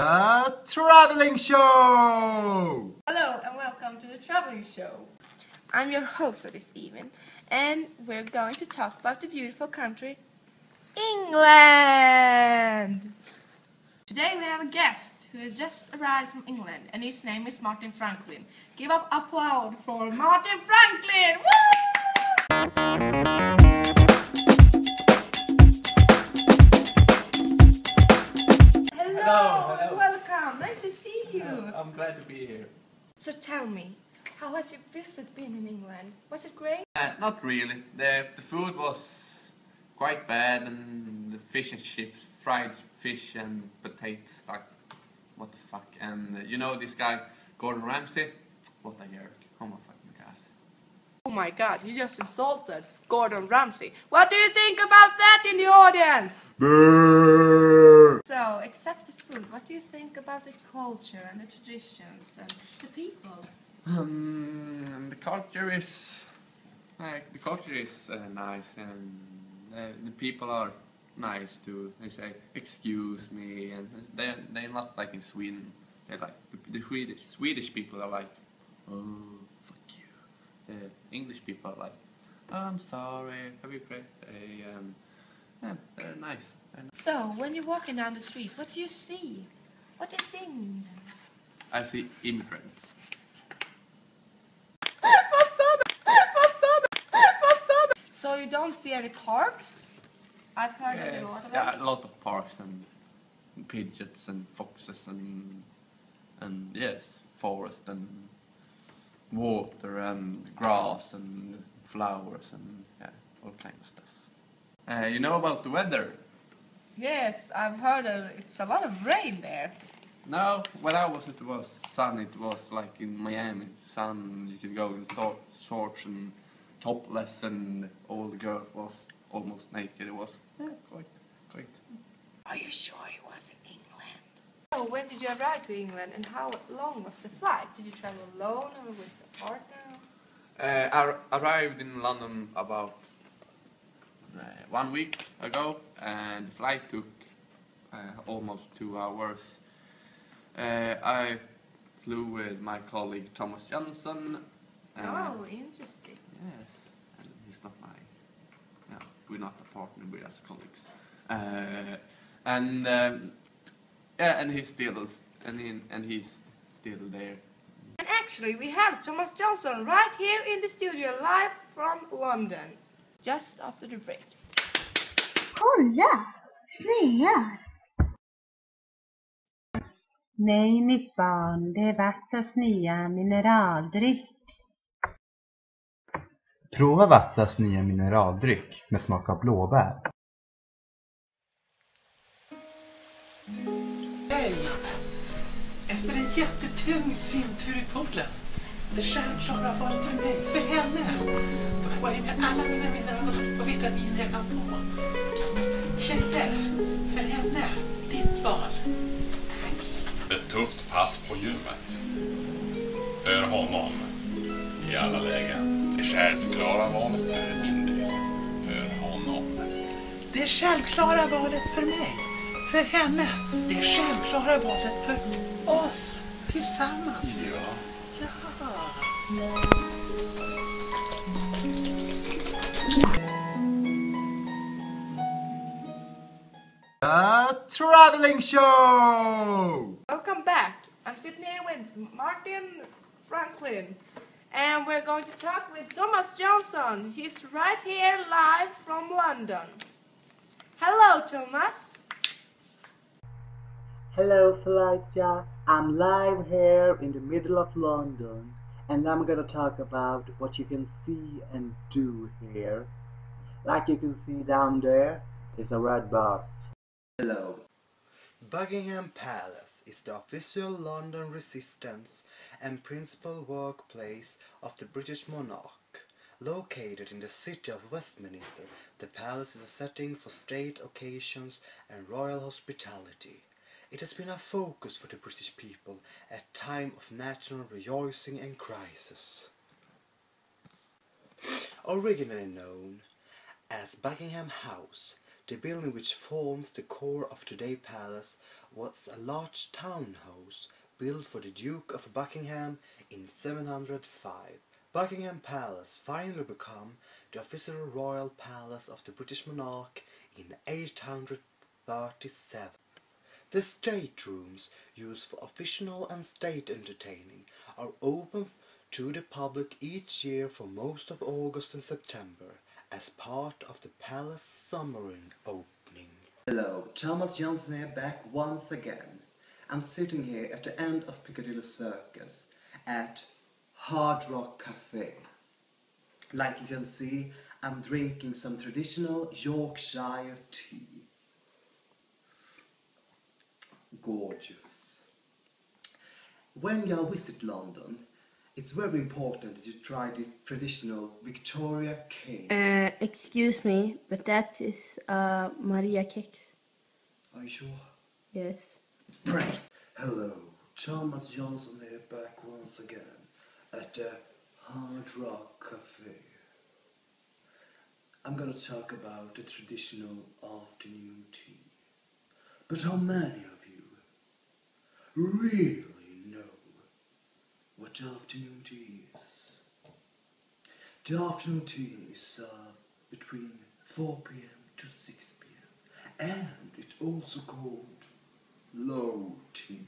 A traveling show! Hello and welcome to the traveling show. I'm your host for this evening and we're going to talk about the beautiful country, England. Today we have a guest who has just arrived from England and his name is Martin Franklin. Give up applause for Martin Franklin! Woo! Hello. Welcome, nice to see you. I'm glad to be here. So tell me, how has your visit been in England? Was it great? Not really. The food was quite bad, and the fish and chips, fried fish and potatoes, like what the fuck. And you know this guy, Gordon Ramsay? What a jerk. Oh my fucking god. Oh my god, he just insulted Gordon Ramsay. What do you think about that in the audience? Brrr. So, except the food, what do you think about the culture and the traditions and the people? The culture is nice, and the people are nice too. They say excuse me, and they're not like in Sweden. They're like the Swedish people are like, oh fuck you. The English people are like, oh, I'm sorry, have a great day. Yeah, they're nice. So, when you're walking down the street, what do you see? What do you see? I see immigrants. So you don't see any parks? I've heard a lot of Yeah, it. a lot of parks and pigeons and foxes and yes, forest and water and grass and flowers and yeah, all kinds of stuff. You know about the weather? Yes, I've heard it's a lot of rain there. No, when I was it was sun. It was like in Miami, sun. You could go in shorts and topless, and all the girls was almost naked. It was quite great. Are you sure it was in England? So when did you arrive to England and how long was the flight? Did you travel alone or with a partner? I arrived in London about 1 week ago, and the flight took almost 2 hours. I flew with my colleague Thomas Johnson. Oh, interesting. Yes, and he's not we're not a partner, we're as colleagues. And he's still there. And actually, we have Thomas Johnson right here in the studio, live from London, just after the break. Kolla! Snear! Nej, mitt barn, det är Vatsas nya mineraldryck. Prova Vatsas nya mineraldryck med smak av blåbär. Hej! Efter en jättetung simtur i poolen, det självklara valet för mig, för henne, då får jag med alla mina mineraler och vitaminer jag kan få. Tjejer, för henne, ditt val. Tack! Ett tufft pass på gymmet. För honom, i alla lägen. Det självklara valet för min del. För honom. Det självklara valet för mig, för henne, det självklara valet för oss tillsammans. Ja. Ja. A traveling show! Welcome back. I'm sitting here with Martin Franklin. And we're going to talk with Thomas Johnson. He's right here live from London. Hello, Thomas. Hello, Felicia. I'm live here in the middle of London, and I'm gonna talk about what you can see and do here. Like you can see down there, is a red bus. Hello. Buckingham Palace is the official London residence and principal workplace of the British monarch. Located in the city of Westminster, the palace is a setting for state occasions and royal hospitality. It has been a focus for the British people at time of national rejoicing and crisis. Originally known as Buckingham House, The building which forms the core of today's palace was a large townhouse built for the Duke of Buckingham in 705. Buckingham Palace finally became the official royal palace of the British monarch in 837. The staterooms used for official and state entertaining are open to the public each year for most of August and September as part of the palace summer opening. Hello, Thomas Johnson here, back once again. I'm sitting here at the end of Piccadilly Circus at Hard Rock Cafe. Like you can see, I'm drinking some traditional Yorkshire tea. Gorgeous. When you visit London, it's very important that you try this traditional Victoria cake. Excuse me, but that is Maria Kex. Are you sure? Yes. Great. Hello, Thomas Johnson here, back once again at the Hard Rock Cafe. I'm gonna talk about the traditional afternoon tea. But how many of you really know what afternoon tea is? The afternoon tea is between 4 p.m. to 6 p.m. and it's also called low tea.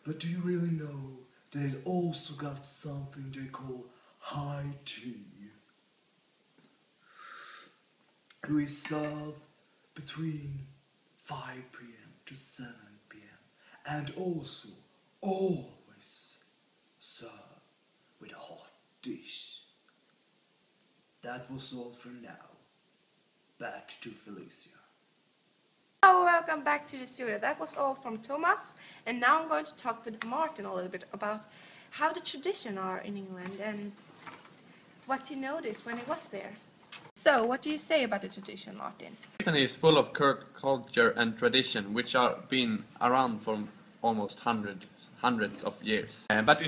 But do you really know that it also got something they call high tea? Who is served between 5 p.m. to 7 p.m. and also always served with a hot dish. That was all for now. Back to Felicia. Hello, welcome back to the studio. That was all from Thomas, and now I'm going to talk with Martin a little bit about how the traditions are in England and what he noticed when he was there. So, what do you say about the tradition, Martin? Britain is full of culture and tradition which are been around for almost hundreds of years. But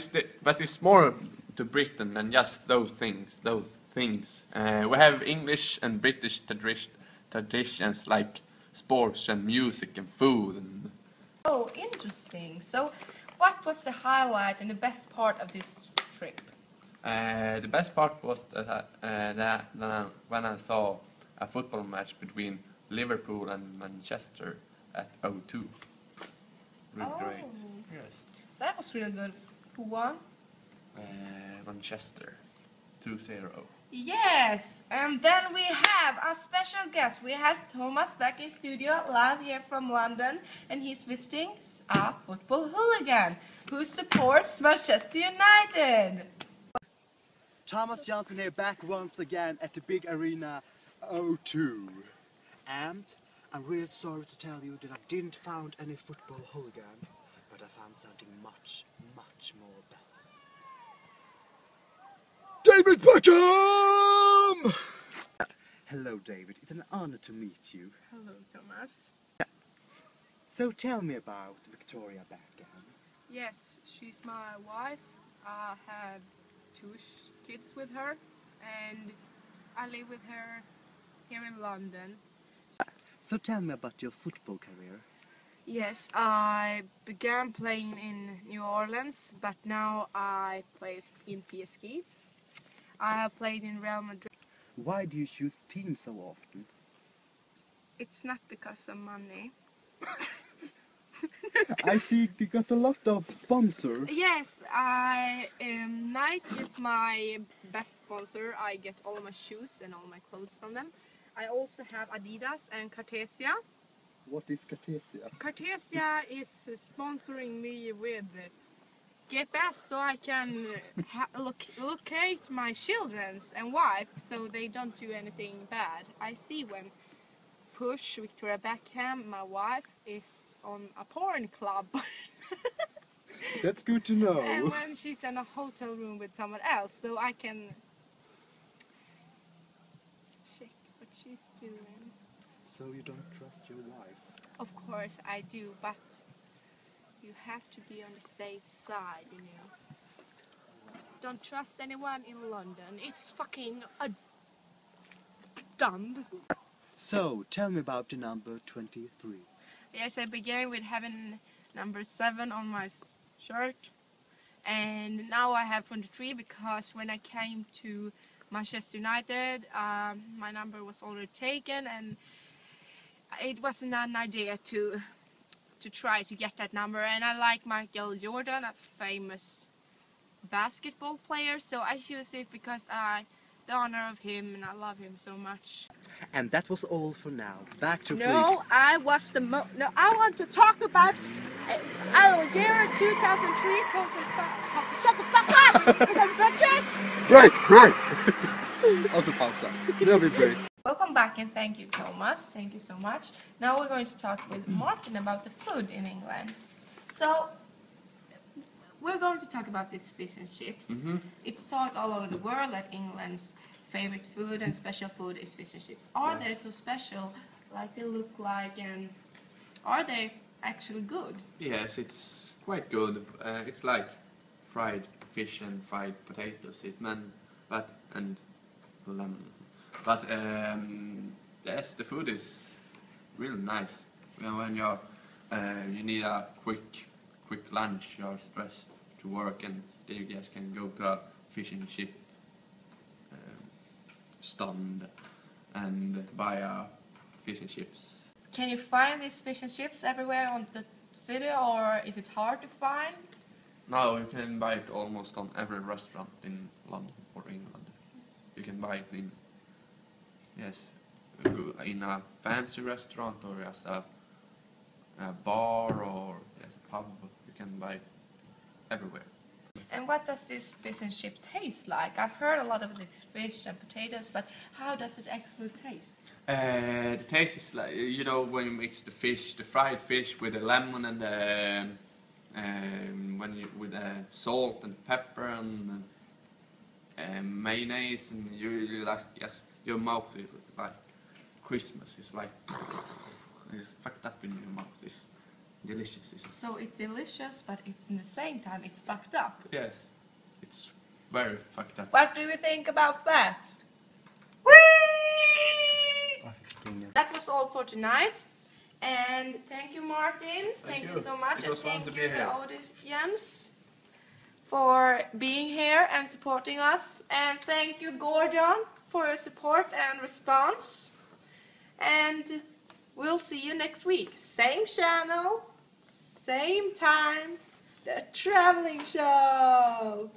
it's more to Britain than just those things. We have English and British traditions like sports and music and food. And Oh, interesting. So, what was the highlight and the best part of this trip? the best part was that when I saw a football match between Liverpool and Manchester at O2. Really great. Yes. That was really good. Who won? Manchester 2-0. Yes, and then we have a special guest. We have Thomas back in studio, live here from London, and he's visiting a football hooligan who supports Manchester United. Thomas Johnson here, back once again at the big arena O2. And I'm really sorry to tell you that I didn't find any football hooligan, but I found something much, much more better. David Beckham! Hello, David. It's an honor to meet you. Hello, Thomas. So tell me about Victoria Beckham. Yes, she's my wife. I have two kids with her, and I live with her here in London. So tell me about your football career. Yes, I began playing in New Orleans, but now I play in PSG. I have played in Real Madrid. Why do you choose teams so often? It's not because of money. I see you got a lot of sponsors. Yes, Nike is my best sponsor. I get all my shoes and all my clothes from them. I also have Adidas and Cartesia. What is Cartesia? Cartesia is sponsoring me with GPS so I can locate my children and wife so they don't do anything bad. I see when Push, Victoria Beckham, my wife, is on a porn club. That's good to know. And when she's in a hotel room with someone else, so I can check what she's doing. So you don't trust your wife? Of course I do, but you have to be on the safe side, you know. Don't trust anyone in London. It's fucking a dumb. So, tell me about the number 23. Yes, I began with having number 7 on my shirt, and now I have 23 because when I came to Manchester United, my number was already taken, and it wasn't an idea to try to get that number. And I like Michael Jordan, a famous basketball player, so I choose it because the honor of him, and I love him so much. And that was all for now. Back to No, I was the no, I want to talk about year 2003, 2005. Shut the fuck up! Because I'm bitches! Break! Also pausa. Nu har vi break. Welcome back and thank you, Thomas. Thank you so much. Now we're going to talk with Martin about the food in England. So, we're going to talk about this fish and chips. It's taught all over the world that England's favorite food and special food is fish and chips. Are they so special, like they look like, and are they actually good? Yes, it's quite good. It's like fried fish and fried potatoes. And lemon. But yes, the food is really nice. You know, when you need a quick lunch, you're stressed to work, and then you just can go to a fish and chip stand and buy a fish and chips. Can you find these fish and chips everywhere on the city, or is it hard to find? No, you can buy it almost on every restaurant in London or England. You can buy it in a fancy restaurant, or just a bar, or a pub. You can buy it everywhere. And what does this fish and chip taste like? I've heard a lot of this fish and potatoes, but how does it actually taste? The taste is like, you know, when you mix the fried fish with the lemon and with salt and pepper and mayonnaise, and you like, yes, your mouth is like Christmas. It's like it's fucked up in your mouth. It's delicious. So it's delicious, but it's in the same time it's fucked up. Yes, it's very fucked up. What do you think about that? That was all for tonight. And thank you, Martin. Thank you so much. It was fun to be here. And thank you, the audience, for being here and supporting us. And thank you, Gordon, for your support and response. And we'll see you next week. Same channel, same time. The Traveling Show.